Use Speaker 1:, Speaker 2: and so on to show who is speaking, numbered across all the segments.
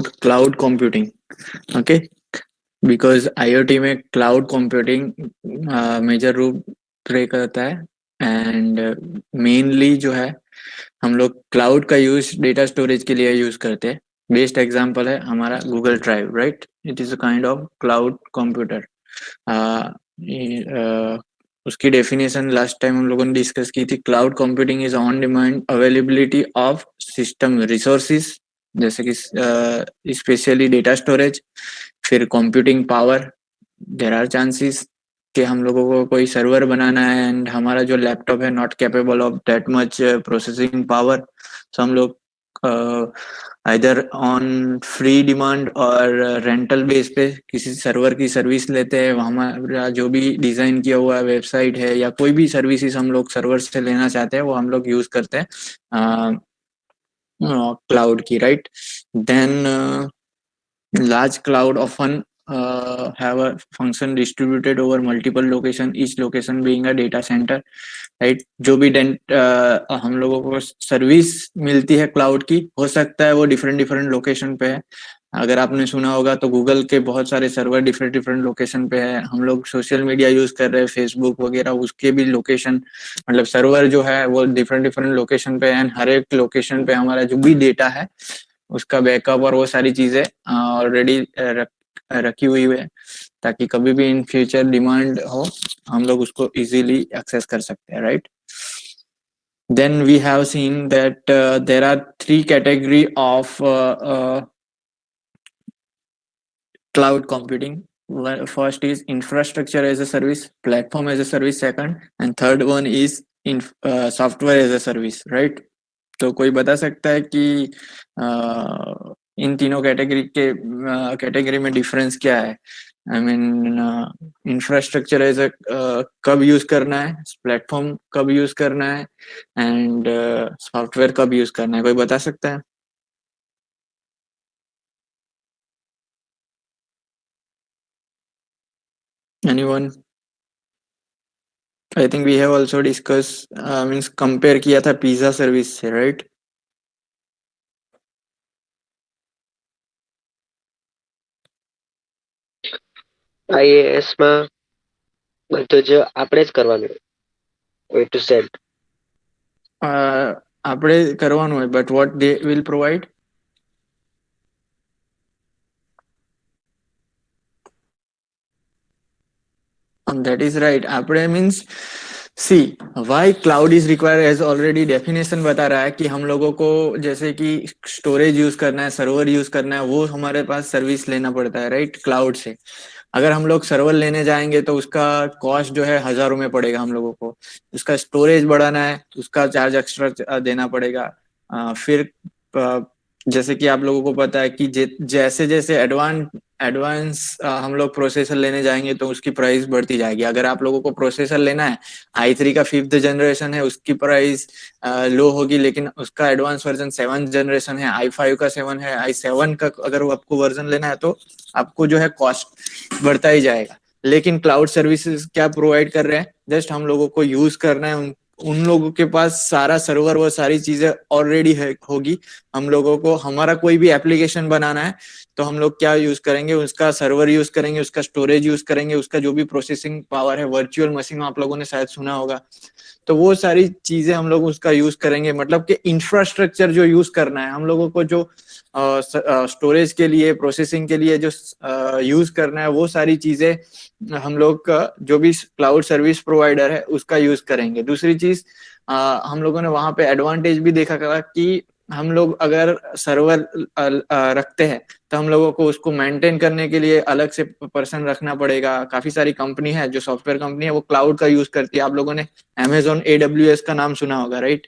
Speaker 1: Cloud computing. Okay, because IoT में cloud computing major रूप play करता है. एंड मेनली जो है हम लोग क्लाउड का यूज डेटा स्टोरेज के लिए यूज करते हैं. बेस्ट एग्जांपल है हमारा Google drive, right. It is a kind of cloud computer. उसकी डेफिनेशन लास्ट टाइम हम लोगों ने डिस्कस की थी. Cloud computing is on demand availability of system resources, जैसे कि स्पेशली डेटा स्टोरेज, फिर computing power. There are chances कि हम लोगों को कोई सर्वर बनाना है एंड हमारा जो लैपटॉप है not capable of that much processing power. So हम लोग आइदर ऑन फ्री डिमांड और रेंटल बेस पे किसी सर्वर की सर्विस लेते हैं. हमारा जो भी डिजाइन किया हुआ वेबसाइट है या कोई भी सर्विसेज हम लोग सर्वर से लेना चाहते हैं वो हम लोग यूज करते हैं क्लाउड की, right. Then large cloud often have a function distributed over multiple location, each location being a data center, right. जो भी हम लोगों को सर्विस मिलती है क्लाउड की, हो सकता है वो डिफरेंट डिफरेंट लोकेशन पे है. अगर आपने सुना होगा तो गूगल के बहुत सारे सर्वर डिफरेंट डिफरेंट लोकेशन पे है. हम लोग सोशल मीडिया यूज कर रहे हैं, फेसबुक वगैरह, उसके भी लोकेशन मतलब सर्वर जो है वो डिफरेंट डिफरेंट लोकेशन पे है. एंड हर एक लोकेशन पे हमारा जो भी डेटा है उसका बैकअप और वो सारी चीजें ऑलरेडी रखी हुई है, ताकि कभी भी इन फ्यूचर डिमांड हो हम लोग उसको इजीली एक्सेस कर सकते हैं, right. Then we have seen that there are three category of cloud computing. First is infrastructure as a service, platform as a service second, and third one is in software as a service, right. तो कोई बता सकता है कि इन तीनों category में difference क्या है. I mean infrastructure as a कब यूज करना है, प्लेटफॉर्म कब यूज करना है, एंड सॉफ्टवेयर कब यूज करना है. कोई बता सकता है? Anyone? I think we have also discuss, means compare किया था पिज्जा सर्विस से, राइट.
Speaker 2: આઈએએસ માં બધું જ આપણે જ કરવાનું A to Z.
Speaker 1: આપણે કરવાનું હોય, but what they will provide? That is right. આપણે means see why cloud is require as already definition बता रहा है कि हम लोगों को जैसे कि स्टोरेज यूज करना है, सर्वर यूज करना है, वो हमारे पास सर्विस लेना पड़ता है, राइट, क्लाउड से. अगर हम लोग सर्वर लेने जाएंगे तो उसका कॉस्ट जो है हजारों में पड़ेगा हम लोगों को. उसका स्टोरेज बढ़ाना है उसका चार्ज एक्स्ट्रा देना पड़ेगा. फिर जैसे कि आप लोगों को पता है कि जैसे जैसे एडवांस हम लोग प्रोसेसर लेने जाएंगे तो उसकी प्राइस बढ़ती जाएगी. अगर आप लोगों को प्रोसेसर लेना है, i3 का 5th जनरेशन है, उसकी प्राइस लो होगी, लेकिन उसका एडवांस वर्जन 7th जनरेशन है, i5 का 7 है, i7 का अगर आपको वर्जन लेना है तो आपको जो है कॉस्ट बढ़ता ही जाएगा. लेकिन क्लाउड सर्विसेज क्या प्रोवाइड कर रहे हैं, जस्ट हम लोगों को यूज करना है. उन लोगों के पास सारा सर्वर वो सारी चीजें ऑलरेडी है होगी. हम लोगों को हमारा कोई भी एप्लीकेशन बनाना है तो हम लोग क्या यूज करेंगे, उसका सर्वर यूज करेंगे, उसका स्टोरेज यूज करेंगे, उसका जो भी प्रोसेसिंग पावर है, वर्चुअल मशीन आप लोगों ने शायद सुना होगा, तो वो सारी चीजें हम लोग उसका यूज करेंगे. मतलब कि इंफ्रास्ट्रक्चर जो यूज करना है हम लोगों को, जो स्टोरेज के लिए, प्रोसेसिंग के लिए जो यूज करना है, वो सारी चीजें हम लोग का जो भी क्लाउड सर्विस प्रोवाइडर है उसका यूज करेंगे. दूसरी चीज हम लोगों ने वहां पे एडवांटेज भी देखा कि हम लोग अगर सर्वर रखते हैं तो हम लोगों को उसको मेंटेन करने के लिए अलग से पर्सन रखना पड़ेगा. काफी सारी कंपनी है जो सॉफ्टवेयर कंपनी है वो क्लाउड का यूज करती है. आप लोगों ने अमेजोन AWS का नाम सुना होगा, राइट.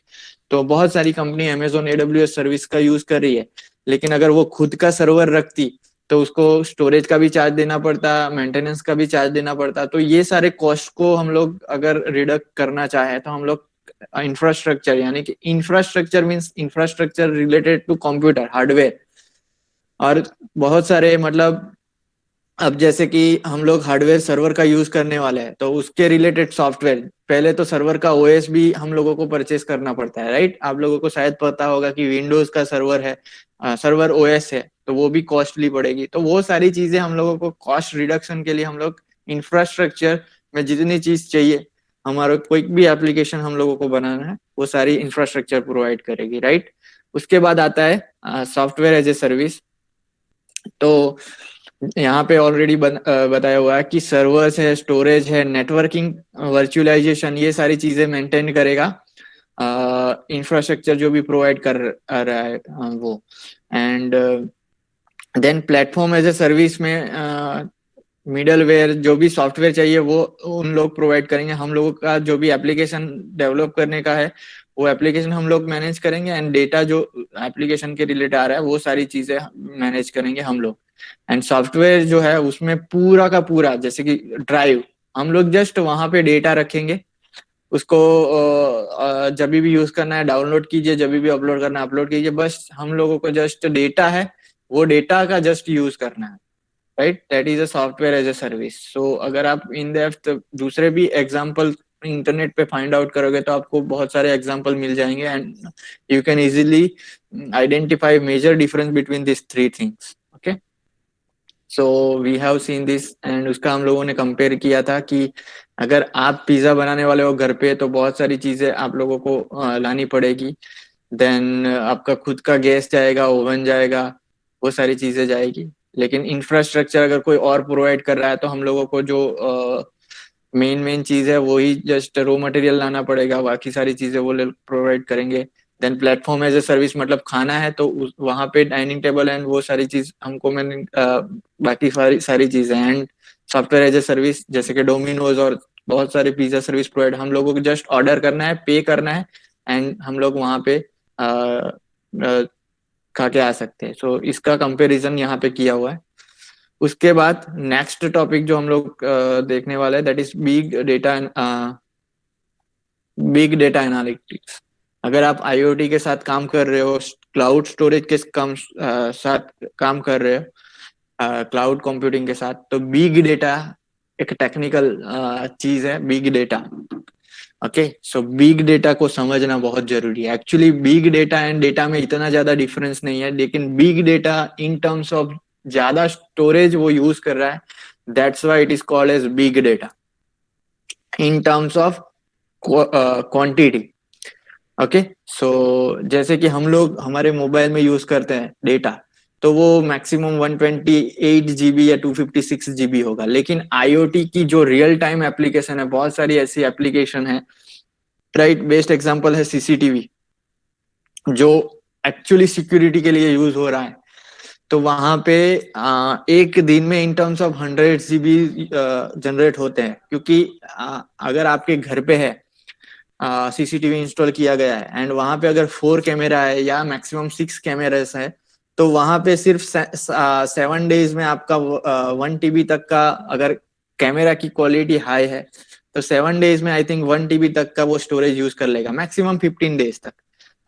Speaker 1: तो बहुत सारी कंपनी अमेजोन AWS सर्विस का यूज कर रही है. लेकिन अगर वो खुद का सर्वर रखती तो उसको स्टोरेज का भी चार्ज देना पड़ता, मेंटेनेंस का भी चार्ज देना पड़ता. तो ये सारे कॉस्ट को हम लोग अगर रिडक्ट करना चाहे तो हम लोग इंफ्रास्ट्रक्चर, यानी कि infrastructure means infrastructure related to computer hardware, और बहुत सारे मतलब अब जैसे कि हम लोग हार्डवेयर सर्वर का यूज करने वाले हैं, तो उसके रिलेटेड सॉफ्टवेयर, पहले तो सर्वर का ओएस भी हम लोगों को परचेस करना पड़ता है, राइट? आप लोगों को शायद पता होगा कि विंडोज का सर्वर है, सर्वर ओएस है, तो वो भी कॉस्टली पड़ेगी। तो वो सारी चीजें हम लोगों को कॉस्ट रिडक्शन के लिए हम लोग इंफ्रास्ट्रक्चर में जितनी चीज चाहिए, हमारा कोई भी एप्लीकेशन हम लोगों को बनाना है, वो सारी इंफ्रास्ट्रक्चर प्रोवाइड करेगी, राइट? उसके बाद आता है सॉफ्टवेयर एज ए सर्विस। तो यहाँ पे ऑलरेडी बताया हुआ है कि सर्वर्स है, स्टोरेज है, नेटवर्किंग, वर्चुअलाइजेशन, ये सारी चीजें मेंटेन करेगा इंफ्रास्ट्रक्चर जो भी प्रोवाइड कर रहा है वो। And then platform as a service में मिडलवेयर जो भी सॉफ्टवेयर चाहिए वो उन लोग प्रोवाइड करेंगे। हम लोगों का जो भी एप्लीकेशन डेवलप करने का है वो एप्लीकेशन हम लोग मैनेज करेंगे, एंड डेटा जो एप्लीकेशन के रिलेटेड आ रहा है वो सारी चीजें मैनेज करेंगे हम लोग। एंड सॉफ्टवेयर जो है उसमें पूरा का पूरा, जैसे कि ड्राइव, हम लोग जस्ट वहां पे डेटा रखेंगे, उसको जब भी यूज करना है डाउनलोड कीजिए, जब भी अपलोड करना है अपलोड कीजिए, बस हम लोगों को जस्ट डेटा है, वो डेटा का जस्ट यूज करना है, right? That is a software as a service. So अगर आप इन डेप्थ दूसरे भी एग्जांपल इंटरनेट पे फाइंड आउट करोगे तो आपको बहुत सारे एग्जांपल मिल जाएंगे, and you can easily identify major difference between this three things. Okay, so we have seen this, and उसका हम लोगों ने कंपेयर किया था कि अगर आप पिज्जा बनाने वाले हो घर पे तो बहुत सारी चीजें आप लोगों को लानी पड़ेगी। देन आपका खुद का गैस जाएगा, ओवन जाएगा, वो सारी चीजें जाएगी। लेकिन इंफ्रास्ट्रक्चर अगर कोई और प्रोवाइड कर रहा है तो हम लोगों को जो मेन मेन चीज है वही जस्ट रॉ मटेरियल लाना पड़ेगा, बाकी सारी चीजें वो प्रोवाइड करेंगे। Then platform as a service, मतलब खाना है तो वहां पे डाइनिंग टेबल एंड वो सारी चीज हमको मैंने बाकी सारी सारी चीजें। And software as a service जैसे कि डोमिनोज और बहुत सारे पिज्जा सर्विस प्रोवाइड, हम लोगों को जस्ट ऑर्डर करना है, पे करना है, एंड हम लोग वहां पे खा के आ सकते हैं। सो इसका कंपैरिजन यहाँ पे किया हुआ है। उसके बाद नेक्स्ट टॉपिक जो हम लोग देखने वाले हैं that is big data analytics. अगर आप आईओटी के साथ काम कर रहे हो, क्लाउड स्टोरेज के साथ काम कर रहे हो, क्लाउड कंप्यूटिंग के साथ, तो बिग डेटा एक टेक्निकल चीज है, big data. Okay, so big data को समझना बहुत जरूरी है। Actually big data and data में इतना ज्यादा डिफरेंस नहीं है, लेकिन big data in terms of ज्यादा स्टोरेज वो यूज कर रहा है, that's why it is called as big data in terms of quantity. Okay, so जैसे कि हम लोग हमारे मोबाइल में यूज करते हैं डेटा, तो वो मैक्सिमम 128 GB या 256 GB होगा। लेकिन आईओटी की जो रियल टाइम एप्लीकेशन है, बहुत सारी ऐसी एप्लीकेशन है, राइट? बेस्ट एग्जांपल है सीसीटीवी, जो एक्चुअली सिक्योरिटी के लिए यूज हो रहा है। तो वहां पे एक दिन में इन टर्म्स ऑफ 100 GB जनरेट होते हैं, क्योंकि अगर आपके घर पे है सीसीटीवी इंस्टॉल किया गया है, एंड वहां पे अगर 4 कैमरा है या मैक्सिमम 6 कैमरास है, तो वहां पे सिर्फ 7 डेज में आपका 1 TB तक का, अगर कैमरा की क्वालिटी हाई है तो 7 डेज में आई थिंक 1 TB तक का वो स्टोरेज यूज कर लेगा, मैक्सिमम 15 डेज तक।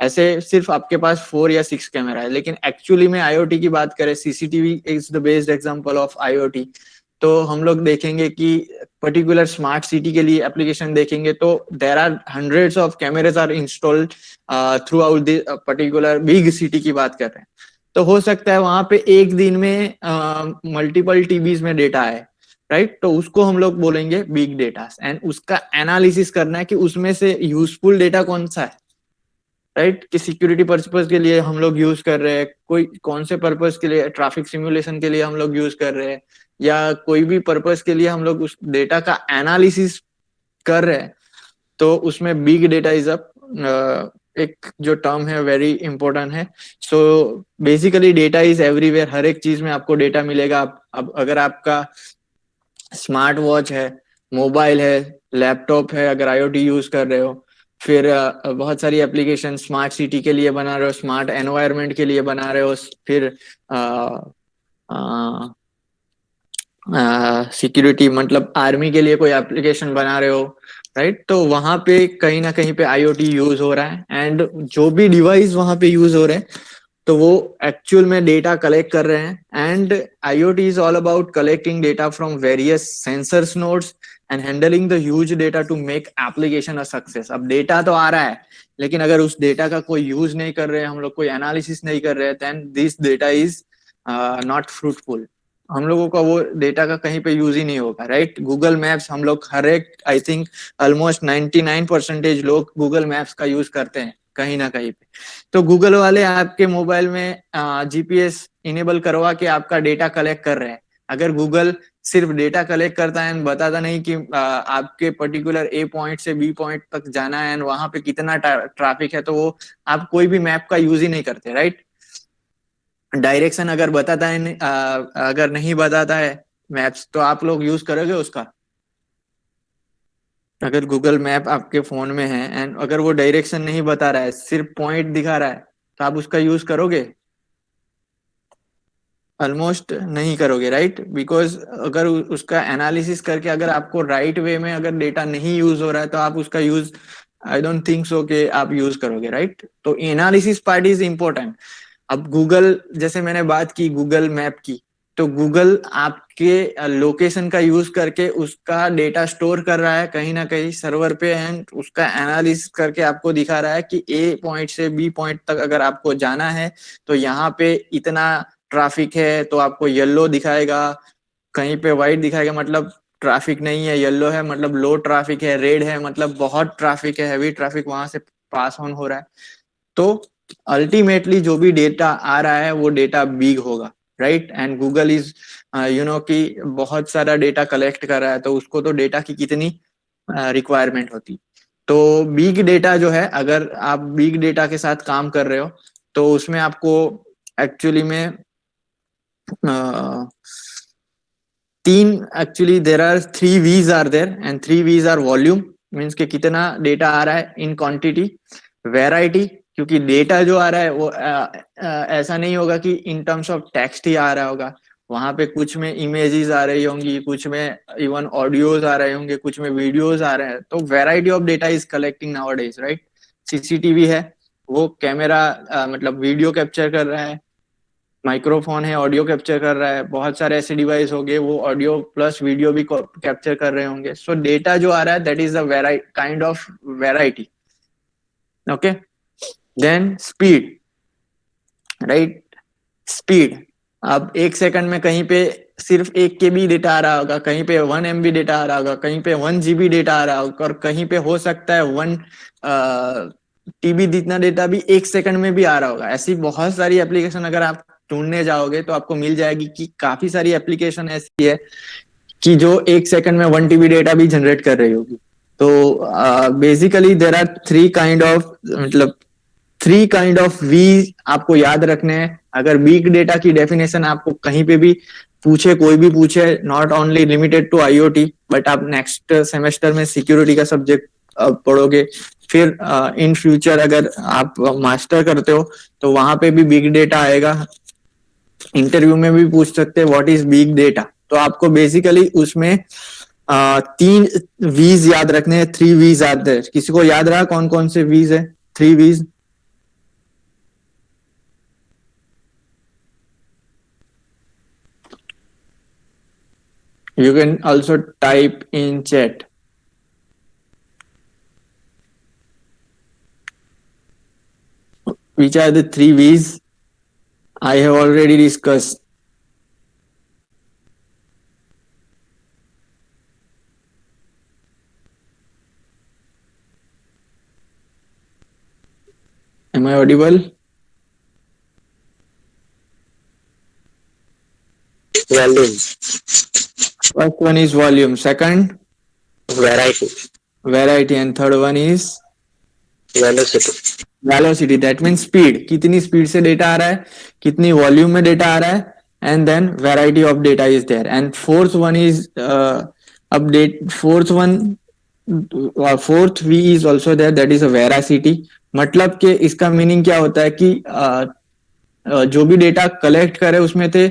Speaker 1: ऐसे सिर्फ आपके पास 4 या 6 कैमरा है। लेकिन एक्चुअली में आईओटी की बात करें, CCTV is the best example of IoT. तो हम लोग देखेंगे कि पर्टिकुलर स्मार्ट सिटी के लिए एप्लीकेशन देखेंगे तो there are hundreds of cameras are installed throughout the particular big city की बात कर रहे हैं। तो हो सकता है वहां पे एक दिन में मल्टीपल टीबीज में डेटा है, राइट? तो उसको हम लोग बोलेंगे बिग डेटा, एंड उसका एनालिसिस करना है कि उसमें से यूजफुल डेटा कौन सा है, राइट? कि सिक्योरिटी पर्पज के लिए हम लोग यूज कर रहे हैं, कोई कौन से पर्पज के लिए, ट्रैफिक सिमुलेशन के लिए हम लोग यूज कर रहे हैं, या कोई भी पर्पज के लिए हम लोग उस डेटा का एनालिसिस कर रहे हैं। तो उसमें बिग डेटा इज अ एक जो टर्म है वेरी इंपॉर्टेंट है। So basically data is everywhere, हर एक चीज में आपको डेटा मिलेगा। अब अगर आपका स्मार्ट वॉच है, मोबाइल है, लैपटॉप है, अगर आईओटी यूज कर रहे हो, फिर बहुत सारी एप्लीकेशन स्मार्ट सिटी के लिए बना रहे हो, स्मार्ट एनवायरनमेंट के लिए बना रहे हो, फिर सिक्योरिटी मतलब आर्मी के लिए कोई एप्लीकेशन बना रहे हो, राइट? तो वहां पे कहीं ना कहीं पे आईओटी यूज हो रहा है, एंड जो भी डिवाइस वहां पे यूज हो रहे हैं तो वो एक्चुअल में डेटा कलेक्ट कर रहे हैं। And IoT is all about collecting data from various sensors nodes and handling the huge data to make application a success. अब डेटा तो आ रहा है, लेकिन अगर उस डेटा का कोई यूज नहीं कर रहे हैं हम लोग, कोई एनालिसिस नहीं कर रहे हैं, then this data is not fruitful. हम लोगों का वो डेटा का कहीं पे यूज ही नहीं होगा, राइट। गूगल मैप्स हम लोग हर एक, आई थिंक ऑलमोस्ट 99% लोग गूगल मैप्स का यूज करते हैं कहीं ना कहीं पे। तो गूगल वाले आपके मोबाइल में GPS इनेबल करवा के आपका डेटा कलेक्ट कर रहे हैं। अगर गूगल सिर्फ डेटा कलेक्ट करता है, बताता नहीं कि आपके पर्टिकुलर A पॉइंट से B पॉइंट तक जाना है, वहां पे कितना ट्रैफिक है, तो वो आप कोई भी मैप का यूज ही नहीं करते, राइट। डायरेक्शन अगर बताता है, अगर नहीं बताता है मैप्स, तो आप लोग यूज करोगे उसका? अगर गूगल मैप आपके फोन में है एंड अगर वो डायरेक्शन नहीं बता रहा है, सिर्फ पॉइंट दिखा रहा है, तो आप उसका यूज करोगे? ऑलमोस्ट नहीं करोगे, राइट। बिकॉज अगर उसका एनालिसिस करके अगर आपको राइट वे में अगर डेटा नहीं यूज हो रहा है, तो आप उसका use, I don't think so कि आप यूज करोगे, राइट। तो एनालिसिस पार्ट इज इम्पोर्टेंट। अब गूगल, जैसे मैंने बात की गूगल मैप की, तो गूगल आपके लोकेशन का यूज करके उसका डेटा स्टोर कर रहा है कहीं ना कहीं सर्वर पे, एंड उसका एनालिसिस करके आपको दिखा रहा है कि A पॉइंट से B पॉइंट तक अगर आपको जाना है, तो यहाँ पे इतना ट्रैफिक है, तो आपको येलो दिखाएगा, कहीं पे व्हाइट दिखाएगा मतलब ट्रैफिक नहीं है, येलो है मतलब लो ट्रैफिक है, रेड है मतलब बहुत ट्रैफिक है, हैवी ट्रैफिक वहां से पास ऑन हो रहा है। तो अल्टीमेटली जो भी डेटा आ रहा है वो डेटा बिग होगा, राइट। एंड गूगल इज कि बहुत सारा डेटा कलेक्ट कर रहा है, तो उसको तो डेटा की कितनी रिक्वायरमेंट होती। तो बिग डेटा जो है, अगर आप बिग डेटा के साथ काम कर रहे हो, तो उसमें आपको एक्चुअली में तीन, actually there are 3 V's are there, and 3 V's are volume, means के कितना डेटा आ रहा है इन क्वांटिटी। वेराइटी, क्योंकि डेटा जो आ रहा है वो ऐसा नहीं होगा कि इन टर्म्स ऑफ टेक्स्ट ही आ रहा होगा, वहां पे कुछ में इमेजेस आ रही होंगी, कुछ में इवन ऑडियोज आ रहे होंगे, कुछ में वीडियोज आ रहे हैं। तो variety of data is collecting now days, right. CCTV है, वो कैमरा मतलब वीडियो कैप्चर कर रहा है, माइक्रोफोन है ऑडियो कैप्चर कर रहा है, बहुत सारे ऐसे डिवाइस हो गए वो ऑडियो प्लस वीडियो भी कैप्चर कर रहे होंगे। सो डेटा जो आ रहा है that is a kind of variety. Okay, then speed, right. Speed, अब 1 सेकंड में कहीं पे सिर्फ 1 KB डेटा आ रहा होगा, कहीं पे 1 MB डेटा आ रहा होगा, कहीं पे 1 GB डेटा आ रहा होगा, और कहीं पे हो सकता है 1 TB जितना डेटा भी 1 सेकंड में भी आ रहा होगा। ऐसी बहुत सारी एप्लीकेशन अगर आप ढूंढने जाओगे तो आपको मिल जाएगी कि काफी सारी एप्लीकेशन ऐसी है कि जो 1 सेकंड में 1 TB डेटा भी जनरेट कर रही होगी। तो basically there are three kind of, मतलब 3 kind of V आपको याद रखने हैं। अगर बिग डेटा की डेफिनेशन आपको कहीं पे भी पूछे, कोई भी पूछे, not only limited to IoT, but आप नेक्स्ट सेमेस्टर में सिक्योरिटी का सब्जेक्ट पढ़ोगे, फिर इन फ्यूचर अगर आप मास्टर करते हो तो वहां पे भी बिग डेटा आएगा, इंटरव्यू में भी पूछ सकते हैं व्हाट इज बिग डेटा। तो आपको बेसिकली उसमें 3 V's याद रखने हैं, 3 V's आर देयर। किसी को याद रहा कौन कौन से V's है? 3 V's you can also type in chat. Which are the 3 V's? I have already discussed. Am I audible?
Speaker 2: Volume,
Speaker 1: First one is volume, second
Speaker 2: variety,
Speaker 1: variety, and third one is
Speaker 2: velocity.
Speaker 1: Velocity, that mean speed, कितनी speed से data आ रहा है, कितनी volume में data आ रहा है, and then variety of data is there. And fourth one is update, fourth V is also there, that is a veracity. मतलब कि इसका मीनिंग क्या होता है कि जो भी डेटा कलेक्ट करे उसमें थे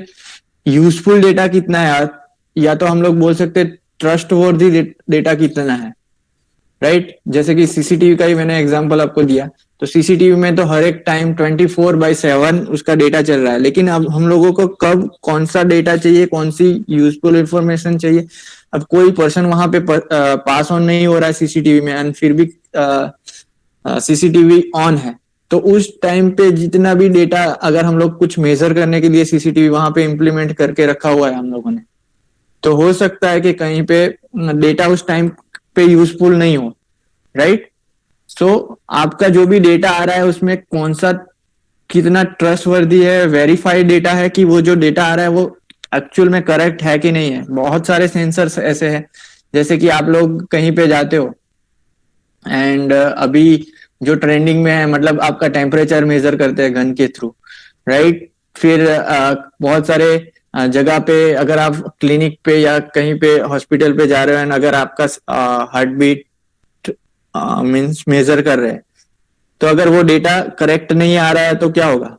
Speaker 1: यूजफुल डेटा कितना है, या तो हम लोग बोल सकते ट्रस्ट वर्दी डेटा कितना है। राइट। जैसे कि सीसीटीवी का ही मैंने एग्जांपल आपको दिया, तो सीसीटीवी में तो हर एक टाइम 24/7 उसका डेटा चल रहा है, लेकिन अब हम लोगों को कब कौन सा डेटा चाहिए, कौन सी यूजफुल इंफॉर्मेशन चाहिए, अब कोई पर्सन वहां पे पास ऑन नहीं हो रहा है सीसीटीवी में, एंड फिर भी सीसीटीवी ऑन है, तो उस टाइम पे जितना भी डेटा अगर हम लोग कुछ मेजर करने के लिए सीसीटीवी वहां पे इम्प्लीमेंट करके रखा हुआ है हम लोगों ने, तो हो सकता है कि कहीं पे डेटा उस टाइम पे यूजफुल नहीं हो, राइट। सो आपका जो भी डेटा आ रहा है उसमें कौन सा कितना ट्रस्टवर्दी है, वेरीफाइड डेटा है कि वो जो डेटा आ रहा है वो एक्चुअल में करेक्ट है कि नहीं है। बहुत सारे सेंसर्स ऐसे हैं, जैसे कि आप लोग कहीं पे जाते हो एंड अभी जो ट्रेंडिंग में है, मतलब आपका टेम्परेचर मेजर करते हैं गन के थ्रू, राइट। फिर बहुत सारे जगह पे अगर आप क्लिनिक पे या कहीं पे हॉस्पिटल पे जा रहे हो एंड अगर आपका हार्ट बीट मीन्स मेजर कर रहे हैं, तो अगर वो डेटा करेक्ट नहीं आ रहा है तो क्या होगा,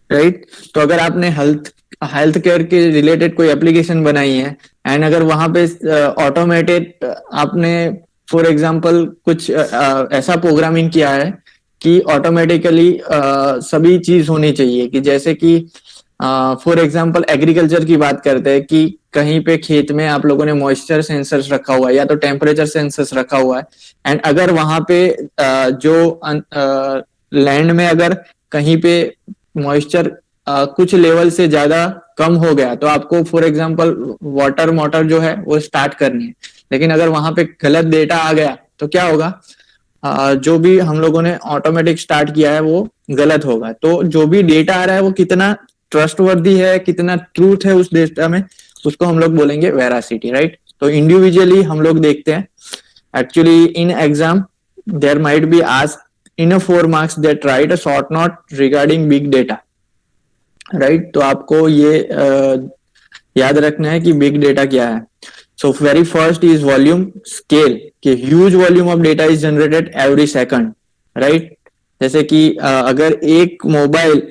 Speaker 1: राइट। तो अगर आपने हेल्थ हेल्थ केयर के रिलेटेड कोई एप्लीकेशन बनाई है एंड अगर वहां पे ऑटोमेटेड आपने फॉर एग्जांपल कुछ ऐसा प्रोग्रामिंग किया है कि ऑटोमेटिकली सभी चीज होनी चाहिए, कि जैसे कि फॉर एग्जांपल एग्रीकल्चर की बात करते हैं कि कहीं पे खेत में आप लोगों ने मॉइस्चर सेंसर्स रखा हुआ है या तो टेम्परेचर सेंसर्स रखा हुआ है, एंड अगर वहां पे जो लैंड में अगर कहीं पे मॉइस्चर कुछ लेवल से ज्यादा कम हो गया तो आपको फॉर एग्जांपल वाटर मोटर जो है वो स्टार्ट करनी है, लेकिन अगर वहां पे गलत डेटा आ गया तो क्या होगा, जो भी हम लोगों ने ऑटोमेटिक स्टार्ट किया है वो गलत होगा। तो जो भी डेटा आ रहा है वो कितना ट्रस्टवर्दी है, कितना ट्रूथ है उस डेटा में, उसको हम लोग बोलेंगे वेरासिटी, राइट। तो इंडिविजुअली हम लोग देखते हैं, actually in exam there might be asked in 4 marks that write a short note regarding big data, right. तो आपको ये याद रखना है कि बिग डेटा क्या है। So very first is volume scale, कि huge volume of data is generated every second, right. जैसे कि अगर एक मोबाइल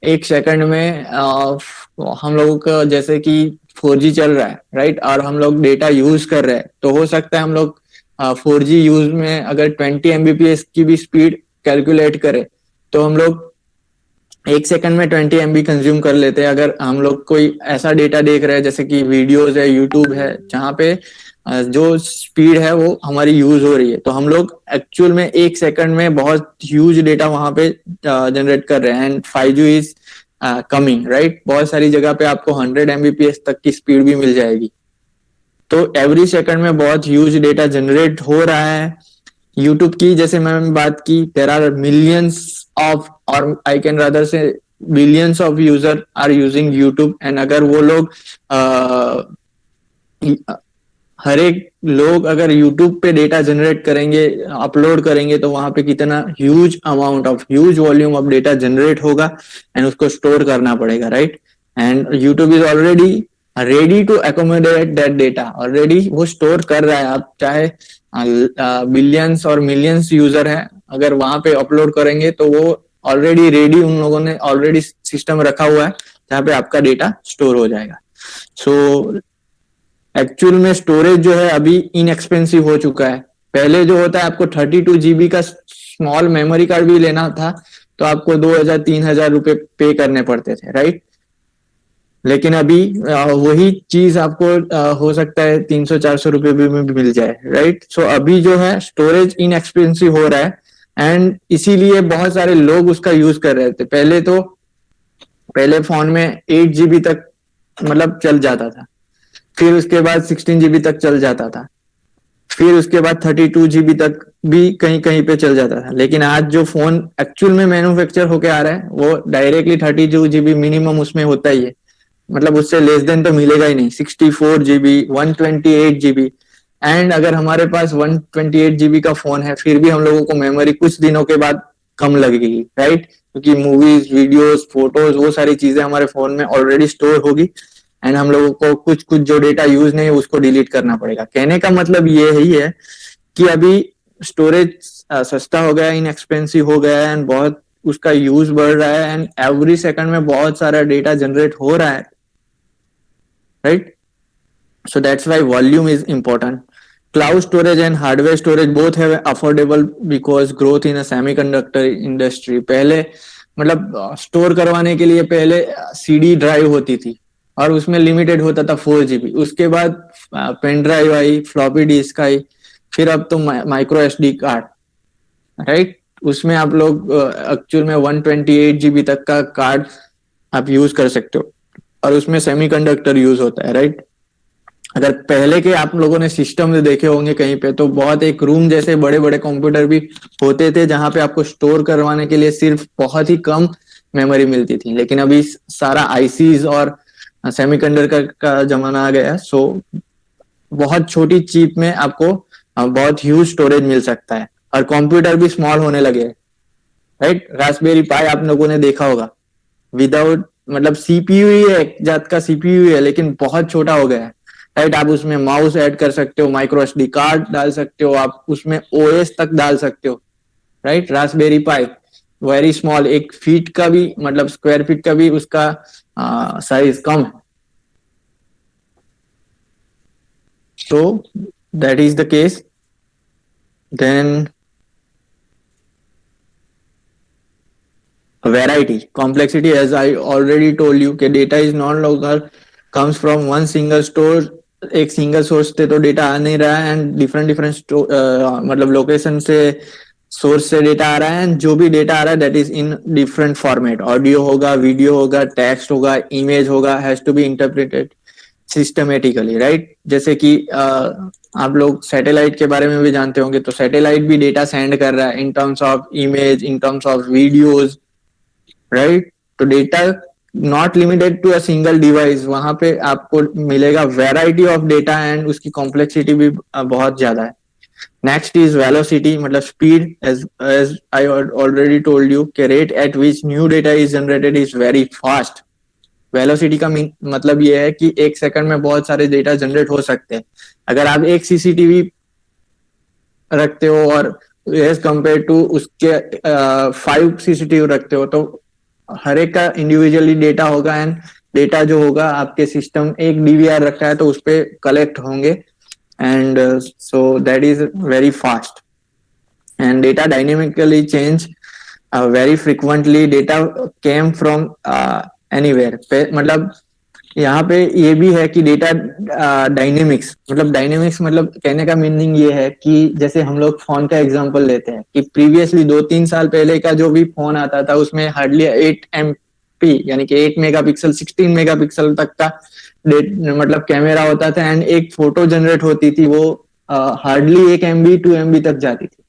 Speaker 1: एक सेकंड में हम लोगों का जैसे कि 4G चल रहा है, राइट, और हम लोग डेटा यूज कर रहे हैं, तो हो सकता है हम लोग 4G यूज में अगर 20 Mbps की भी स्पीड कैलकुलेट करें तो हम लोग एक सेकंड में 20 MB कंज्यूम कर लेते हैं। अगर हम लोग कोई ऐसा डेटा देख रहे हैं जैसे कि वीडियोस है, यूट्यूब है, जहाँ पे जो स्पीड है वो हमारी यूज हो रही है, तो हम लोग एक्चुअल में एक सेकंड में बहुत ह्यूज डेटा वहां पे जनरेट कर रहे हैं, and 5G is coming, right. बहुत सारी जगह पे आपको 100 Mbps तक की स्पीड भी मिल जाएगी। तो एवरी सेकंड में बहुत ह्यूज डेटा जनरेट हो रहा है। यूट्यूब की जैसे मैंने बात की, देयर आर मिलियंस ऑफ, और I can rather say billions of user are using YouTube, and अगर वो लोग हर एक लोग अगर यूट्यूब पे डेटा जनरेट करेंगे, अपलोड करेंगे, तो वहां पे कितना huge amount of huge volume of data generate होगा एंड उसको स्टोर करना पड़ेगा, right. And YouTube is already ready to accommodate that data, already वो स्टोर कर रहा है। आप चाहे बिलियंस और मिलियंस यूजर है, अगर वहां पे अपलोड करेंगे तो वो ऑलरेडी रेडी, उन लोगों ने ऑलरेडी सिस्टम रखा हुआ है जहाँ पे आपका डेटा स्टोर हो जाएगा। सो एक्चुअल में स्टोरेज जो है अभी इनएक्सपेंसिव हो चुका है। पहले जो होता है आपको 32 GB का स्मॉल मेमोरी कार्ड भी लेना था तो आपको 2,000-3,000 रुपए पे करने पड़ते थे, राइट। लेकिन अभी वही चीज आपको हो सकता है 300-400 रुपए में भी मिल जाए, राइट। सो अभी जो है स्टोरेज इनएक्सपेंसिव हो रहा है, एंड इसीलिए बहुत सारे लोग उसका यूज कर रहे थे। पहले फोन में 8 GB तक मतलब चल जाता था, फिर उसके बाद 16 GB तक चल जाता था, फिर उसके बाद 32 GB तक भी कहीं कहीं पे चल जाता था। लेकिन आज जो फोन एक्चुअल में मैन्युफैक्चर होके आ रहा है वो डायरेक्टली 32 GB मिनिमम उसमें होता ही है, मतलब उससे लेस देन तो मिलेगा ही नहीं। 64 GB, 128 GB, एंड अगर हमारे पास 128 GB का फोन है फिर भी हम लोगों को मेमोरी कुछ दिनों के बाद कम लगेगी, राइट, क्योंकि मूवीज, वीडियोस, फोटोज, वो सारी चीजें हमारे फोन में ऑलरेडी स्टोर होगी, एंड हम लोगों को कुछ कुछ जो डेटा यूज नहीं है उसको डिलीट करना पड़ेगा। कहने का मतलब ये ही है कि अभी स्टोरेज सस्ता हो गया है, इनएक्सपेंसिव हो गया है, एंड बहुत उसका यूज बढ़ रहा है, एंड एवरी सेकंड में बहुत सारा डेटा जनरेट हो रहा है, right. So that's why volume is important. cloud storage and hardware storage both have affordable because growth in a semiconductor industry. पहले मतलब स्टोर करवाने के लिए पहले सीडी ड्राइव होती थी और उसमें लिमिटेड होता था 4 GB. उसके बाद पेन ड्राइव आई, फ्लॉपी डिस्क आई, फिर अब तो माइक्रो एसडी कार्ड, राइट. उसमें आप लोग एक्चुअल में 128 GB तक का कार्ड आप यूज कर सकते हो और उसमें सेमीकंडक्टर यूज होता है, राइट. अगर पहले के आप लोगों ने सिस्टम में देखे होंगे कहीं पे, तो बहुत एक रूम जैसे बड़े बड़े कंप्यूटर भी होते थे जहां पे आपको स्टोर करवाने के लिए सिर्फ बहुत ही कम मेमोरी मिलती थी. लेकिन अभी सारा आईसीज और सेमीकंडक्टर का जमाना आ गया है. सो बहुत छोटी चिप में आपको बहुत ह्यूज स्टोरेज मिल सकता है और कंप्यूटर भी स्मॉल होने लगे हैं, राइट. रास्पबेरी पाई आप लोगों ने देखा होगा, विदाउट मतलब सीपीयू ही है, एक जात का सीपीयू है, लेकिन बहुत छोटा हो गया है, राइट. आप उसमें माउस ऐड कर सकते हो, माइक्रो एसडी कार्ड डाल सकते हो, आप उसमें ओएस तक डाल सकते हो, राइट. रास्पबेरी पाई वेरी स्मॉल, 1 फीट का भी मतलब स्क्वायर फीट का भी उसका साइज कम है. So that is the case. Then variety, complexity, as I already told you कि data is no longer comes from one single store. एक सिंगल सोर्स से तो डेटा आ नहीं रहा है एंड डिफरेंट डिफरेंट मतलब लोकेशन से सोर्स से डेटा आ रहा है एंड जो भी डेटा आ रहा है that is in different format. Audio होगा, वीडियो होगा, टेक्स्ट होगा, इमेज होगा, has to be interpreted systematically, right. जैसे कि आप लोग सैटेलाइट के बारे में भी जानते होंगे, तो सैटेलाइट भी डेटा सेंड कर रहा है in terms of image, in terms of videos, right. तो data not limited to a single device, वहां पे आपको मिलेगा वेराइटी ऑफ डेटा एंड उसकी कॉम्प्लेक्सिटी भी बहुत ज्यादा है. नेक्स्ट इज वेलोसिटी, मतलब speed. As I already told you के rate at which new data is generated is very fast. Velocity का मतलब ये है कि 1 सेकंड में बहुत सारे डेटा जनरेट हो सकते हैं. अगर आप एक सीसीटीवी रखते हो और एज कंपेयर टू उसके 5 सीसीटीवी रखते हो, तो हर एक का इंडिविजुअली डेटा होगा एंड डेटा जो होगा आपके सिस्टम एक डीवीआर रखा है तो उस पर कलेक्ट होंगे and so that is very fast and data dynamically change very frequently. Data came from anywhere. मतलब यहाँ पे ये भी है कि डेटा डायनेमिक्स मतलब कहने का मीनिंग ये है कि जैसे हम लोग फोन का एग्जांपल लेते हैं कि प्रीवियसली 2-3 साल पहले का जो भी फोन आता था उसमें हार्डली 8 MP यानी कि 8 मेगापिक्सल 16 मेगापिक्सल तक का मतलब कैमरा होता था एंड एक फोटो जनरेट होती थी वो हार्डली 1 MB 2 MB तक जाती थी.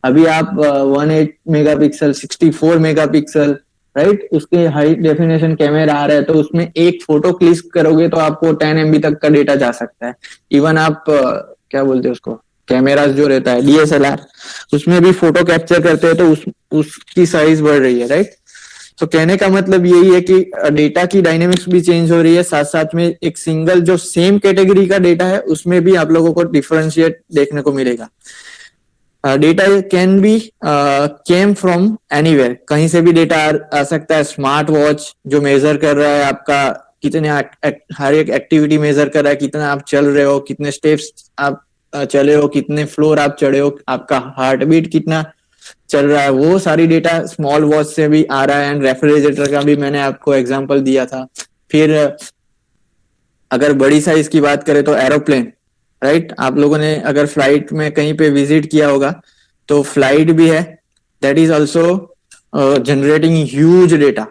Speaker 1: अभी आप 18 मेगापिक्सल 64 मेगापिक्सल, राइट, उसके हाई डेफिनेशन कैमरा आ रहा है तो उसमें एक फोटो क्लिक करोगे तो आपको 10 MB तक का डेटा जा सकता है. इवन आप क्या बोलते हैं उसको, कैमरास जो रहता है डीएसएलआर, उसमें भी फोटो कैप्चर करते हैं तो उसकी साइज बढ़ रही है, राइट. तो कहने का मतलब यही है कि डेटा की डायनेमिक्स भी चेंज हो रही है, साथ साथ में एक सिंगल जो सेम कैटेगरी का डेटा है उसमें भी आप लोगों को डिफरेंशिएट देखने को मिलेगा. Data can be came from anywhere, कहीं से भी डेटा आ सकता है. स्मार्ट वॉच जो मेजर कर रहा है आपका कितने हर एक एक्टिविटी मेजर कर रहा है, कितना आप चल रहे हो, कितने स्टेप्स आप चले हो, कितने फ्लोर आप चढ़े हो, आपका हार्ट बीट कितना चल रहा है, वो सारी डेटा स्मॉल वॉच से भी आ रहा है. एंड रेफ्रिजरेटर का भी मैंने आपको एग्जांपल दिया था. फिर अगर बड़ी साइज की बात करें तो एरोप्लेन, राइट. आप लोगों ने अगर फ्लाइट में कहीं पे विजिट किया होगा तो फ्लाइट भी है, that is also generating huge data,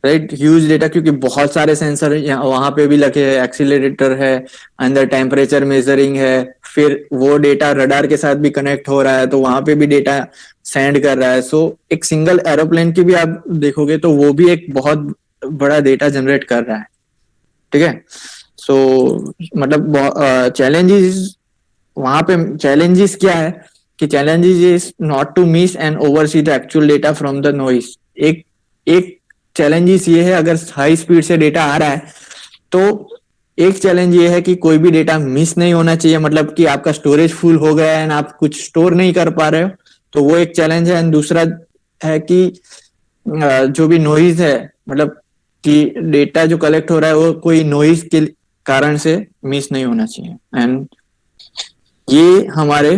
Speaker 1: right. Huge data क्योंकि बहुत सारे सेंसर वहां पे भी लगे हैं, एक्सीलरेटर है, अंदर टेम्परेचर मेजरिंग है, फिर वो डेटा रडार के साथ भी कनेक्ट हो रहा है तो वहां पे भी डेटा सेंड कर रहा है. सो एक सिंगल एरोप्लेन की भी आप देखोगे तो वो भी एक बहुत बड़ा डेटा जनरेट कर रहा है, ठीक है. सो मतलब चैलेंजेस वहां पे, चैलेंजेस क्या है कि challenges is not to miss and oversee the actual data from the noise. एक चैलेंजेस ये है अगर हाई स्पीड से डेटा आ रहा है तो एक चैलेंज ये है कि कोई भी डेटा मिस नहीं होना चाहिए, मतलब कि आपका स्टोरेज फुल हो गया है एंड आप कुछ स्टोर नहीं कर पा रहे हो तो वो एक चैलेंज है. एंड दूसरा है कि जो भी नॉइज है, मतलब कि डेटा जो कलेक्ट हो रहा है वो कोई नॉइज के कारण से मिस नहीं होना चाहिए. एंड ये हमारे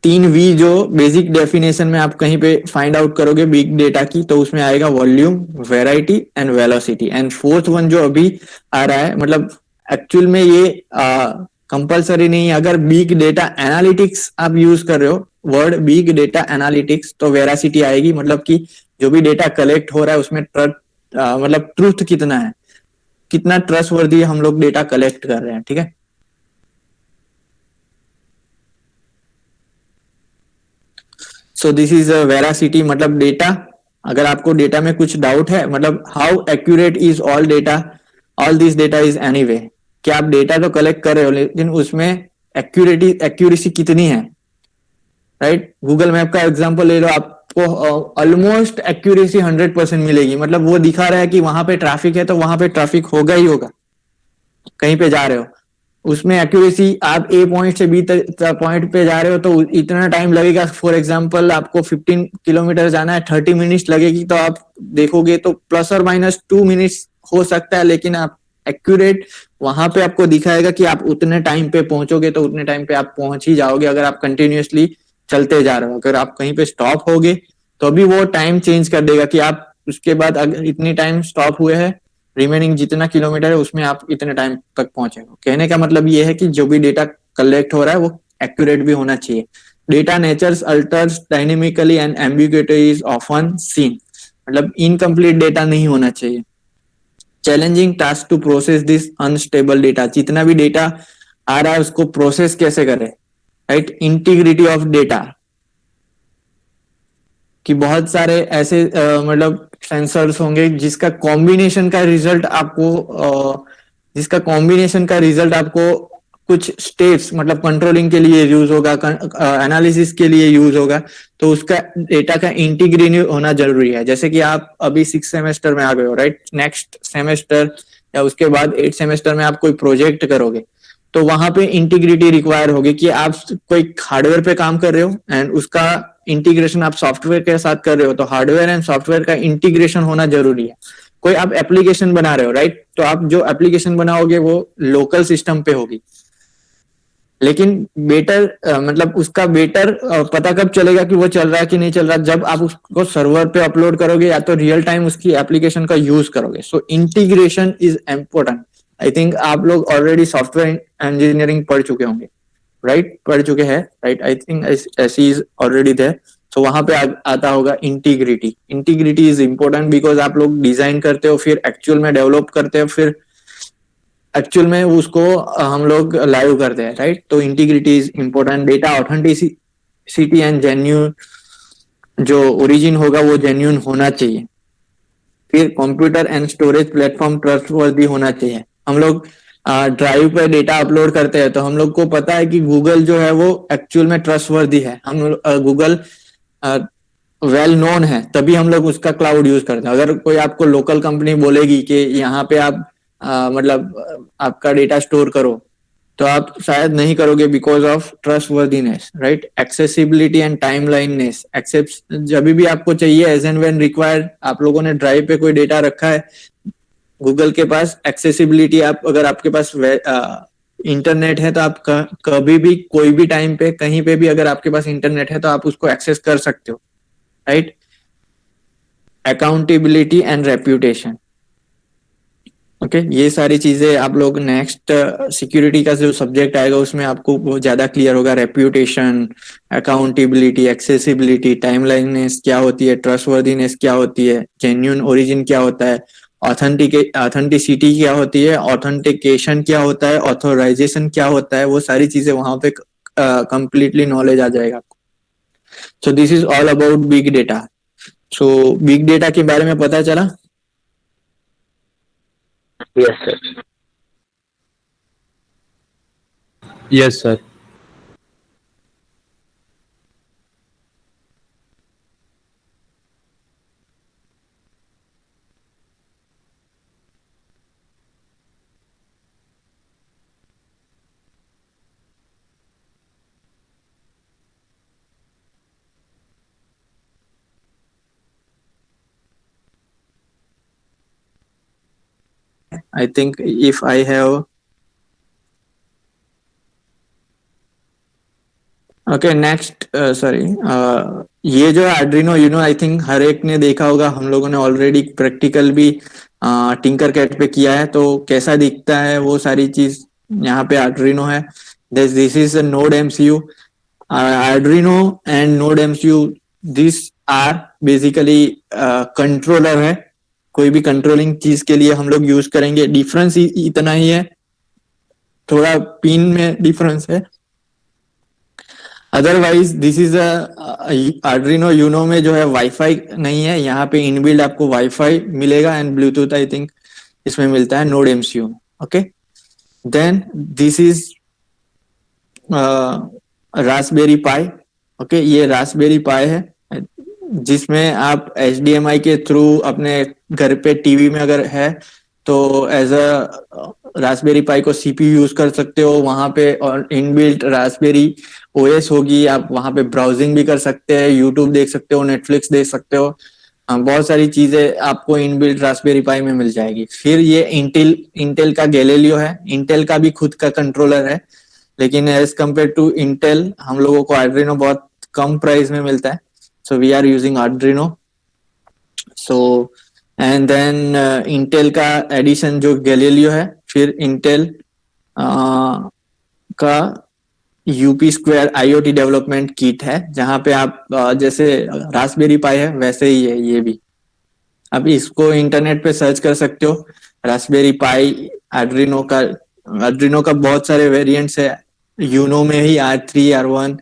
Speaker 1: 3V जो बेसिक डेफिनेशन में आप कहीं पे फाइंड आउट करोगे बिग डेटा की, तो उसमें आएगा volume, variety and velocity. And fourth one जो अभी आ रहा है, मतलब एक्चुअल में ये कंपलसरी नहीं है। अगर बिग डेटा एनालिटिक्स आप यूज कर रहे हो, वर्ड बिग डेटा एनालिटिक्स, तो वेरासिटी आएगी। मतलब कि जो भी डेटा कलेक्ट हो रहा है उसमें मतलब ट्रूथ कितना है, कितना ट्रस्टवर्दी हम लोग डेटा कलेक्ट कर रहे हैं। ठीक है, सो दिस इज वेरासिटी, मतलब डेटा, अगर आपको डेटा में कुछ डाउट है, मतलब how accurate is all data, all this data is anyway, कि आप डेटा तो कलेक्ट कर रहे हो लेकिन उसमें एक्यूरेसी कितनी है। राइट, गूगल मैप का एग्जांपल ले लो, आपको ऑलमोस्ट एक्यूरेसी 100% मिलेगी। मतलब वो दिखा रहा है कि वहां पे ट्रैफिक है तो वहां पे ट्रैफिक होगा ही होगा, कहीं पे जा रहे हो उसमें एक्यूरेसी, आप ए पॉइंट से बी पॉइंट पे जा रहे हो तो इतना टाइम लगेगा। फॉर एग्जांपल आपको 15 किलोमीटर जाना है, 30 मिनट्स लगेगी, तो आप देखोगे तो +or -2 मिनट्स हो सकता है, लेकिन आप एक्यूरेट वहां पे आपको दिखाएगा कि आप उतने टाइम पे पहुंचोगे, तो उतने टाइम पे आप पहुंच ही जाओगे अगर आप कंटिन्यूअसली चलते जा रहे हो। अगर आप कहीं पे स्टॉप होगे तो अभी वो टाइम चेंज कर देगा कि आप उसके बाद अगर इतनी टाइम स्टॉप हुए हैं, रिमेनिंग जितना किलोमीटर है उसमें आप इतने टाइम तक पहुंचेगा। कहने का मतलब ये है कि जो भी डेटा कलेक्ट हो रहा है वो एक्यूरेट भी होना चाहिए। Data natures alters dynamically and ambiguity is often seen, मतलब इनकम्प्लीट डेटा नहीं होना चाहिए। Challenging task to process this unstable data, जितना भी डेटा आ रहा है उसको प्रोसेस कैसे करें। राइट, इंटीग्रिटी ऑफ डेटा, कि बहुत सारे ऐसे मतलब सेंसर्स होंगे जिसका कॉम्बिनेशन का रिजल्ट आपको कुछ स्टेप्स, मतलब कंट्रोलिंग के लिए यूज होगा, एनालिसिस के लिए यूज होगा, तो उसका डेटा का इंटीग्रिटी होना जरूरी है। जैसे कि आप अभी 6 सेमेस्टर में आ गए हो, राइट, नेक्स्ट सेमेस्टर या उसके बाद 8 सेमेस्टर में आप कोई प्रोजेक्ट करोगे, तो वहां पे इंटीग्रिटी रिक्वायर होगी कि आप कोई हार्डवेयर पे काम कर रहे हो एंड उसका इंटीग्रेशन आप सॉफ्टवेयर के साथ कर रहे हो, तो हार्डवेयर एंड सॉफ्टवेयर का इंटीग्रेशन होना जरूरी है। कोई आप एप्लीकेशन बना रहे हो, राइट, तो आप जो एप्लीकेशन बनाओगे वो लोकल सिस्टम पे होगी, लेकिन बेटर मतलब उसका बेटर पता कब चलेगा कि वो चल रहा है कि नहीं चल रहा, जब आप उसको सर्वर पे अपलोड करोगे या तो रियल टाइम उसकी एप्लीकेशन का यूज करोगे। So integration is important. I think आप लोग ऑलरेडी सॉफ्टवेयर इंजीनियरिंग पढ़ चुके होंगे, राइट, पढ़ चुके हैं, राइट, आई थिंक ऐसी इज ऑलरेडी देयर। सो वहां पे आता होगा integrity. Integrity is important because आप लोग डिजाइन करते हो, फिर एक्चुअल में डेवलप करते हो, फिर एक्चुअल में उसको हम लोग लाइव करते हैं, राइट। तो integrity is important. Data authenticity and genuine, जो ओरिजिन होगा वो जेन्यून होना चाहिए। फिर computer and storage platform trustworthy होना चाहिए। हम लोग ड्राइव पे डेटा अपलोड करते हैं तो हम लोग को पता है कि गूगल जो है वो एक्चुअल में ट्रस्टवर्दी है। हम गूगल वेल नोन है तभी हम लोग उसका क्लाउड यूज करते हैं। अगर कोई आपको लोकल कंपनी बोलेगी कि यहाँ पे आप मतलब आपका डेटा स्टोर करो, तो आप शायद नहीं करोगे because of trustworthiness, right. Accessibility and timeliness, except जब भी आपको चाहिए एज एंड व्हेन रिक्वायर्ड, आप लोगों ने ड्राइव पे कोई डेटा रखा है गूगल के पास, एक्सेसिबिलिटी, आप अगर आपके पास इंटरनेट है तो आप कभी भी कोई भी टाइम पे कहीं पे भी अगर आपके पास इंटरनेट है तो आप उसको एक्सेस कर सकते हो, right. Accountability and reputation, okay, ये सारी चीजें आप लोग नेक्स्ट सिक्योरिटी का जो सब्जेक्ट आएगा उसमें आपको बहुत ज्यादा क्लियर होगा। रेप्यूटेशन, अकाउंटेबिलिटी, एक्सेसिबिलिटी, टाइमलाइननेस क्या होती है, ट्रस्टवर्दीनेस क्या होती है, जेन्युइन ओरिजिन क्या होता है, ऑथेंटिसिटी क्या होती है, ऑथेंटिकेशन क्या होता है, ऑथोराइजेशन क्या होता है, वो सारी चीजें वहां पे कंप्लीटली नॉलेज आ जाएगा आपको। So this is all about big data. So big data के बारे में पता चला।
Speaker 2: Yes sir.
Speaker 3: Yes, sir.
Speaker 1: I think if I have okay next sorry ये जो आर्डिनो यूनो आई थिंक हर एक ने देखा होगा, हम लोगों ने ऑलरेडी प्रैक्टिकल भी टिंकर कैट पे किया है, तो कैसा दिखता है वो सारी चीज यहाँ पे आर्डिनो है. This is node MCU. Arduino and node MCU this are basically controller है. कोई भी कंट्रोलिंग चीज के लिए हम लोग यूज करेंगे. डिफरेंस इतना ही है, थोड़ा पिन में डिफरेंस है. Otherwise this is Arduino Uno में जो है वाईफाई नहीं है, यहाँ पे इनबिल्ड आपको वाईफाई मिलेगा एंड ब्लूटूथ आई थिंक इसमें मिलता है node MCU. Okay then this is Raspberry Pi. Okay ये रास्पबेरी पाई है जिसमें आप HDMI के थ्रू अपने घर पे टीवी में अगर है तो एज अ रास्पबेरी पाई को CPU यूज कर सकते हो वहां पे, और इनबिल्ट रास्पबेरी OS होगी. आप वहां पे ब्राउजिंग भी कर सकते हैं, यूट्यूब देख सकते हो, नेटफ्लिक्स देख सकते हो. बहुत सारी चीजें आपको इनबिल्ट रास्पबेरी पाई में मिल जाएगी. फिर ये इंटेल का गैलेलियो है. इंटेल का भी खुद का कंट्रोलर है, लेकिन एज कम्पेयर टू इंटेल हम लोगों को आर्डिनो बहुत कम प्राइस में मिलता है. So we are using Arduino. So and then Intel का एडिशन जो गैलेलियो है. फिर इंटेल का UP square IoT development kit है, जहां पे आप जैसे रास्पबेरी पाई है वैसे ही है ये भी. अब इसको इंटरनेट पे सर्च कर सकते हो. रास्पबेरी पाई आर्डिनो का बहुत सारे वेरिएंट्स है. यूनो में ही R3 R1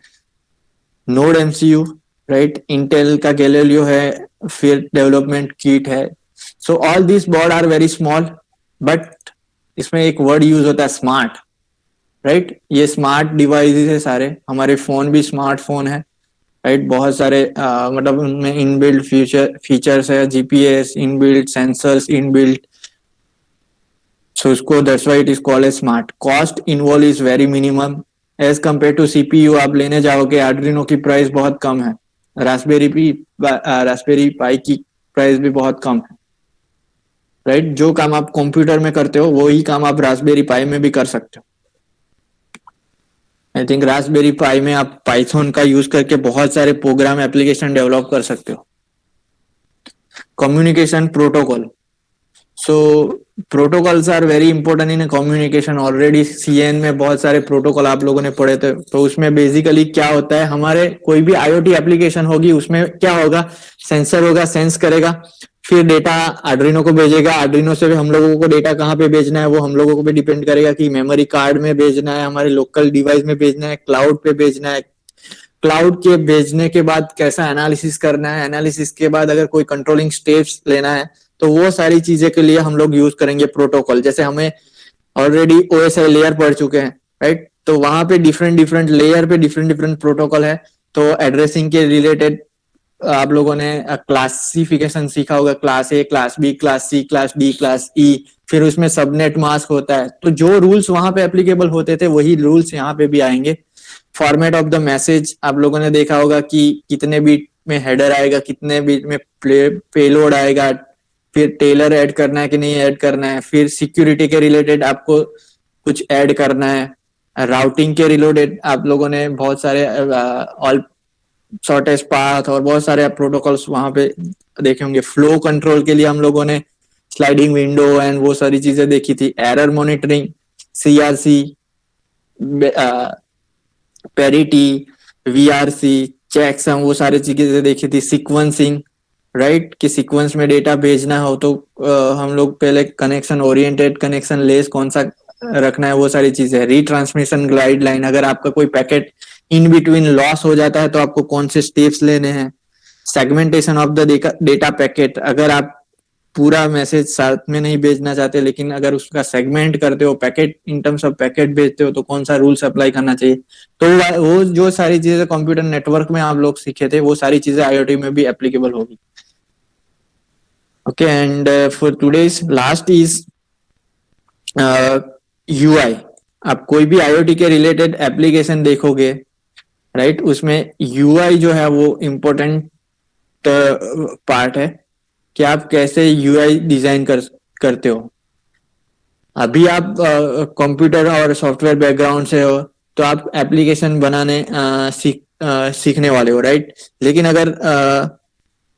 Speaker 1: node MCU right. Intel का गैलेलियो है, फिर डेवलपमेंट किट है. So all this board are very small, but इसमें एक वर्ड यूज होता है स्मार्ट राइट. ये स्मार्ट डिवाइसेस है सारे. हमारे फोन भी स्मार्टफोन है राइट. बहुत सारे मतलब उनमें इनबिल्ट फीचर्स है, GPS inbuilt, sensors inbuilt. So इसको that's why it is called as smart. Cost involve is very minimum as compare to CPU. आप लेने जाओगे आर्डिनो की प्राइस बहुत कम है. रास्पबेरी पाई की प्राइस भी बहुत कम है राइट. जो काम आप कंप्यूटर में करते हो वही काम आप रास्पबेरी पाई में भी कर सकते हो. आई थिंक रास्पबेरी पाई में आप पाइथन का यूज करके बहुत सारे प्रोग्राम एप्लीकेशन डेवलप कर सकते हो. Communication protocol. So protocols are very important in communication. Already CN में बहुत सारे प्रोटोकॉल आप लोगों ने पढ़े थे. तो उसमें बेसिकली क्या होता है, हमारे कोई भी IoT एप्लीकेशन होगी उसमें क्या होगा, सेंसर होगा, सेंस करेगा, फिर डेटा आर्डिनो को भेजेगा. आर्डिनो से भी हम लोगों को डेटा कहाँ पे भेजना है वो हम लोगों को भी डिपेंड करेगा कि मेमोरी कार्ड में भेजना है, हमारे लोकल डिवाइस में भेजना है, क्लाउड पे भेजना है. क्लाउड के भेजने के बाद कैसा एनालिसिस करना है, एनालिसिस के बाद अगर कोई कंट्रोलिंग स्टेप्स लेना है, तो वो सारी चीजें के लिए हम लोग यूज करेंगे प्रोटोकॉल. जैसे हमें ऑलरेडी OSI लेयर पढ़ चुके हैं राइट. तो वहां पे डिफरेंट लेयर पे डिफरेंट प्रोटोकॉल है. तो एड्रेसिंग के रिलेटेड आप लोगों ने क्लासिफिकेशन सीखा होगा, class A, class B, class C, class D, class E. फिर उसमें सबनेट मास्क होता है. तो जो रूल्स वहां पे एप्लीकेबल होते थे वही रूल्स यहाँ पे भी आएंगे. फॉर्मेट ऑफ द मैसेज आप लोगों ने देखा होगा कि कितने बीट में हेडर आएगा, कितने बीट में पेलोड आएगा, फिर टेलर ऐड करना है कि नहीं ऐड करना है, फिर सिक्योरिटी के रिलेटेड आपको कुछ ऐड करना है, राउटिंग के रिलेटेड आप लोगों ने बहुत सारे ऑल शॉर्टेस्ट पाथ और बहुत सारे प्रोटोकॉल्स वहां पे देखे होंगे. फ्लो कंट्रोल के लिए हम लोगों ने स्लाइडिंग विंडो एंड वो सारी चीजें देखी थी. Error monitoring, CRC, parity, VRC, checksum, वो सारी चीजें देखी थी. सीक्वेंसिंग राइट, कि सीक्वेंस में डेटा भेजना हो तो हम लोग पहले कनेक्शन ओरिएंटेड, कनेक्शन लेस कौन सा रखना है, वो सारी चीजें. रीट्रांसमिशन गाइडलाइन, अगर आपका कोई पैकेट इन बिटवीन लॉस हो जाता है तो आपको कौन से स्टेप्स लेने हैं. Segmentation of the data packet, अगर आप पूरा मैसेज साथ में नहीं भेजना चाहते लेकिन अगर उसका सेगमेंट करते हो, packet in terms of packet भेजते हो, तो कौन सा रूल्स अप्लाई करना चाहिए. तो वो जो सारी चीजें कंप्यूटर नेटवर्क में आप लोग सीखे थे वो सारी चीजें IoT में भी एप्लीकेबल होगी. Okay and for today's last is UI. आप कोई भी IoT के रिलेटेड एप्लीकेशन देखोगे राइट, उसमें UI जो है वो इम्पोर्टेंट पार्ट है कि आप कैसे UI डिजाइन करते हो. अभी आप कंप्यूटर और सॉफ्टवेयर बैकग्राउंड से हो तो आप एप्लीकेशन बनाने सीखने वाले हो, राइट? लेकिन अगर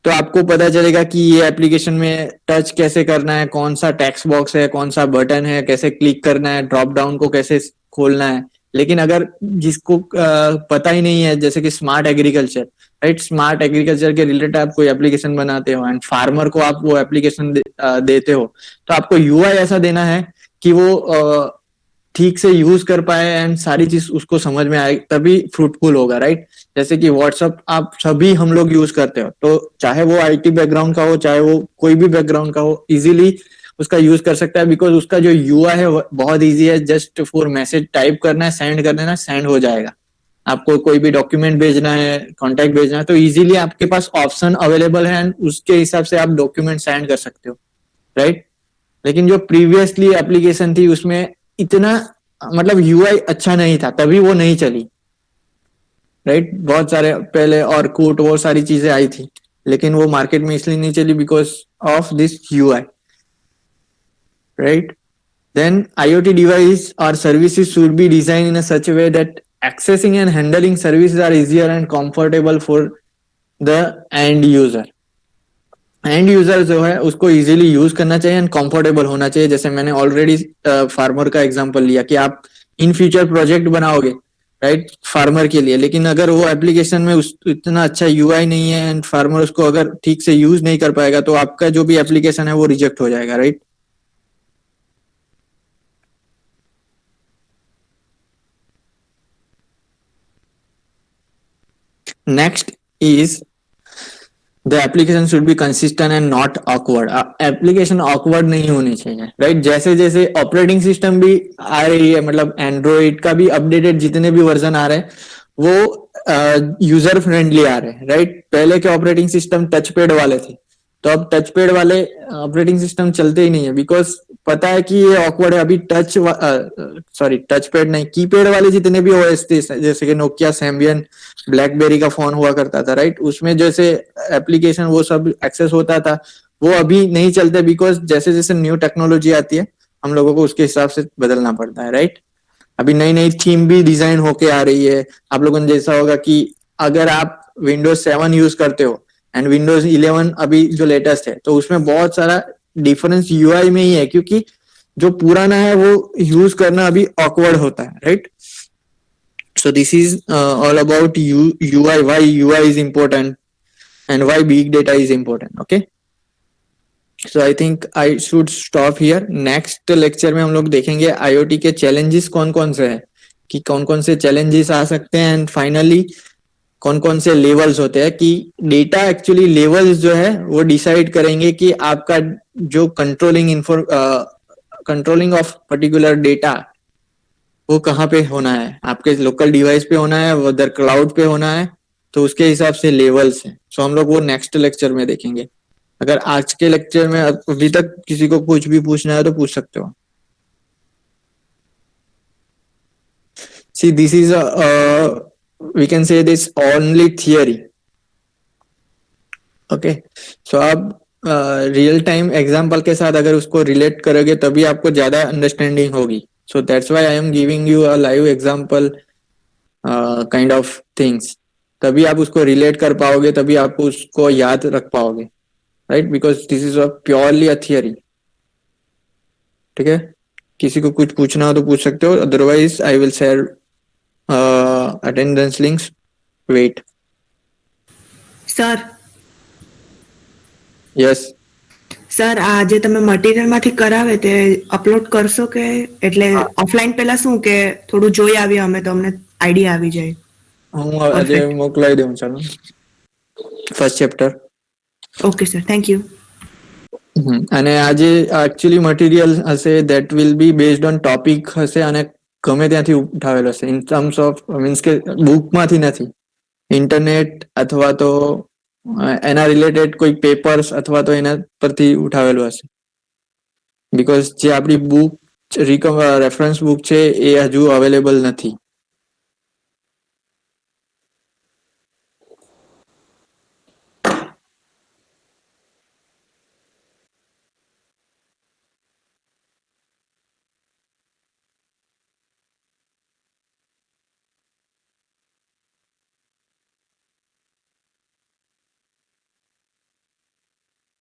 Speaker 1: तो आपको पता चलेगा कि ये एप्लीकेशन में टच कैसे करना है, कौन सा टेक्स्ट बॉक्स है, कौन सा बटन है, कैसे क्लिक करना है, ड्रॉप डाउन को कैसे खोलना है। लेकिन अगर जिसको पता ही नहीं है, जैसे कि smart agriculture, right, smart agriculture के रिलेटेड आप कोई एप्लीकेशन बनाते हो एंड फार्मर को आप वो एप्लीकेशन देते हो, तो आपको यूआई ऐसा देना है कि वो ठीक से यूज कर पाए एंड सारी चीज उसको समझ में आए, तभी फ्रूटफुल होगा, राइट? जैसे कि व्हाट्सअप आप सभी हम लोग यूज करते हो, तो चाहे वो आईटी बैकग्राउंड का हो, चाहे वो कोई भी बैकग्राउंड का हो, इजीली उसका यूज कर सकता है, बिकॉज उसका जो यूआई है बहुत इजी है। जस्ट फॉर मैसेज टाइप करना है, सेंड कर देना, सेंड हो जाएगा। आपको कोई भी डॉक्यूमेंट भेजना है, कॉन्टेक्ट भेजना है, तो इजीली आपके पास ऑप्शन अवेलेबल है एंड उसके हिसाब से आप डॉक्यूमेंट सेंड कर सकते हो, राइट? लेकिन जो प्रीवियसली एप्लीकेशन थी उसमें इतना मतलब यूआई अच्छा नहीं था, तभी वो नहीं चली, राइट? बहुत सारे पहले और कूट वो सारी चीजें आई थी, लेकिन वो मार्केट में इसलिए नहीं चली because of this UI, right? Then IoT device or services should be designed in a such a way that accessing and handling services are easier and comfortable for the end user. And user जो है उसको easily use करना चाहिए and comfortable होना चाहिए। जैसे मैंने already farmer का एग्जांपल लिया कि आप इन फ्यूचर प्रोजेक्ट बनाओगे, राइट, फार्मर के लिए, लेकिन अगर वो एप्लीकेशन में इतना अच्छा यूआई नहीं है एंड फार्मर उसको अगर ठीक से यूज नहीं कर पाएगा, तो आपका जो भी एप्लीकेशन है वो रिजेक्ट हो जाएगा, right? Next is the application should be consistent and not awkward. Application awkward नहीं होनी चाहिए, राइट? जैसे जैसे ऑपरेटिंग सिस्टम भी आ रही है, मतलब एंड्रॉइड का भी अपडेटेड जितने भी वर्जन आ रहे हैं वो यूजर फ्रेंडली आ रहे हैं, राइट? पहले के ऑपरेटिंग सिस्टम टच पैड वाले थे, तो अब टच पैड वाले ऑपरेटिंग सिस्टम चलते ही नहीं है, बिकॉज पता है कि ये ऑकवर्ड है। अभी टच पैड नहीं, कीपैड वाले जितने भी ओएस थे, जैसे कि नोकिया, सैम्बियन, ब्लैकबेरी का फोन हुआ करता था, राइट? उसमें जैसे एप्लीकेशन वो सब एक्सेस होता था, वो अभी नहीं चलते, बिकॉज जैसे जैसे न्यू टेक्नोलॉजी आती है हम लोगों को उसके हिसाब से बदलना पड़ता है, राइट? अभी नई नई थीम भी डिजाइन होके आ रही है। आप लोगों ने जैसा होगा कि अगर आप विंडोज 7 यूज करते हो एंड विंडोज 11 अभी जो लेटेस्ट है, तो उसमें बहुत सारा डिफरेंस यूआई में ही है, क्योंकि जो पुराना है वो यूज करना अभी ऑकवर्ड होता है, right? So this is all about UI, why UI is important and why big data is important. Okay, so I think I should stop here. Next lecture में हम लोग देखेंगे IoT के challenges कौन कौन से हैं, कि कौन कौन से challenges आ सकते हैं, and finally कौन कौन से लेवल्स होते हैं, कि डेटा एक्चुअली लेवल्स जो है वो डिसाइड करेंगे कि आपका जो कंट्रोलिंग ऑफ पर्टिकुलर डेटा वो कहाँ पे होना है, आपके लोकल डिवाइस पे होना है, उधर क्लाउड पे होना है, तो उसके हिसाब से लेवल्स हैं। सो हम लोग वो नेक्स्ट लेक्चर में देखेंगे। अगर आज के लेक्चर में अभी तक किसी को कुछ भी पूछना है तो पूछ सकते हो। See, this is we can say this only theory. Okay, so आप रियल टाइम एग्जाम्पल के साथ अगर उसको रिलेट करोगे तभी आपको ज्यादा अंडरस्टैंडिंग होगी। So that's why I am giving you a live example kind of things. तभी आप उसको रिलेट कर पाओगे, तभी आप उसको याद रख पाओगे, right? Because this is a purely a theory. ठीक है, किसी को कुछ पूछना हो तो पूछ सकते हो, otherwise I will share attendance links. Wait.
Speaker 4: Sir
Speaker 1: Yes.
Speaker 4: Sir આ જે તમે મટીરિયલ માંથી કરાવે તે અપલોડ કરશો કે એટલે ઓફલાઈન પહેલા શું કે થોડું જોઈ આવીએ અમે તો અમને આઈડિયા આવી જાય.
Speaker 1: હું આજે મોકલાવી દઉં, ચાલો, first chapter.
Speaker 4: Okay sir, thank you.
Speaker 1: અને આજે એકચ્યુઅલી મટીરિયલ હશે that will be based on topic હશે અને ગમે ત્યાંથી ઉઠાવેલો હશે, ઇન ટર્મ્સ ઓફ મીન્સ કે બુકમાંથી નથી, ઇન્ટરનેટ અથવા તો એના રિલેટેડ કોઈ પેપર્સ અથવા તો એના પરથી ઉઠાવેલું હશે, બીકોઝ જે આપણી બુક રેફરન્સ બુક છે એ હજુ અવેલેબલ નથી.